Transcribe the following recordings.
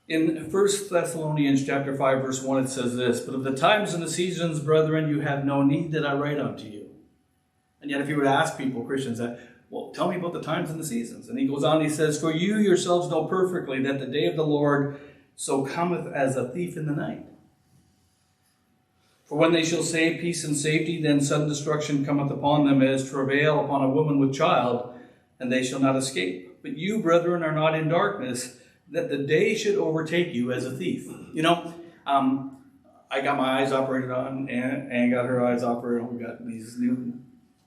In 1 Thessalonians chapter 5, verse 1, it says this, "But of the times and the seasons, brethren, you have no need that I write unto you." And yet if you were to ask people, Christians, well, tell me about the times and the seasons. And he goes on, he says, "For you yourselves know perfectly that the day of the Lord so cometh as a thief in the night. For when they shall say peace and safety, then sudden destruction cometh upon them as travail upon a woman with child, and they shall not escape. But you, brethren, are not in darkness, that the day should overtake you as a thief." I got my eyes operated on, and got her eyes operated on. We got these new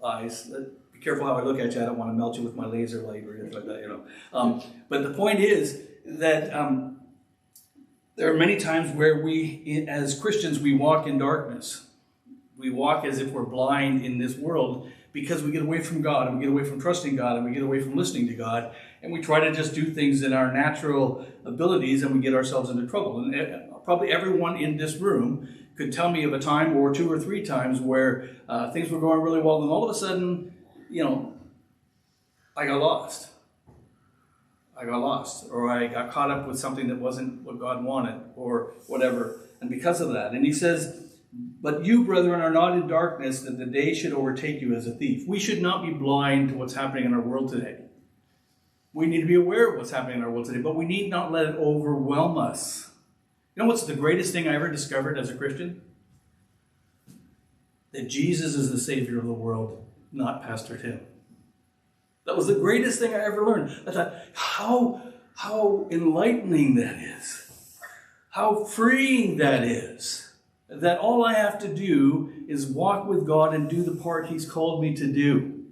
eyes. Be careful how I look at you. I don't want to melt you with my laser light or anything like that, But the point is that there are many times where we, as Christians, we walk in darkness. We walk as if we're blind in this world because we get away from God, and we get away from trusting God, and we get away from listening to God, and we try to just do things in our natural abilities, and we get ourselves into trouble. And probably everyone in this room could tell me of a time or two or three times where things were going really well, and all of a sudden, I got lost. Or I got caught up with something that wasn't what God wanted, or whatever. And because of that, and he says, "But you, brethren, are not in darkness, that the day should overtake you as a thief." We should not be blind to what's happening in our world today. We need to be aware of what's happening in our world today, but we need not let it overwhelm us. You know what's the greatest thing I ever discovered as a Christian? That Jesus is the Savior of the world, not Pastor Tim. That was the greatest thing I ever learned. I thought, how enlightening that is. How freeing that is. That all I have to do is walk with God and do the part He's called me to do.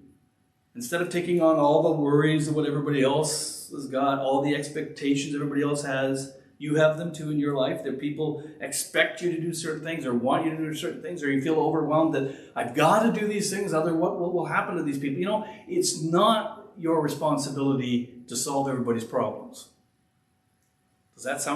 Instead of taking on all the worries of what everybody else has got, all the expectations everybody else has, you have them too in your life, that people expect you to do certain things or want you to do certain things, or you feel overwhelmed that I've got to do these things, otherwise what will happen to these people? It's not your responsibility to solve everybody's problems. Does that sound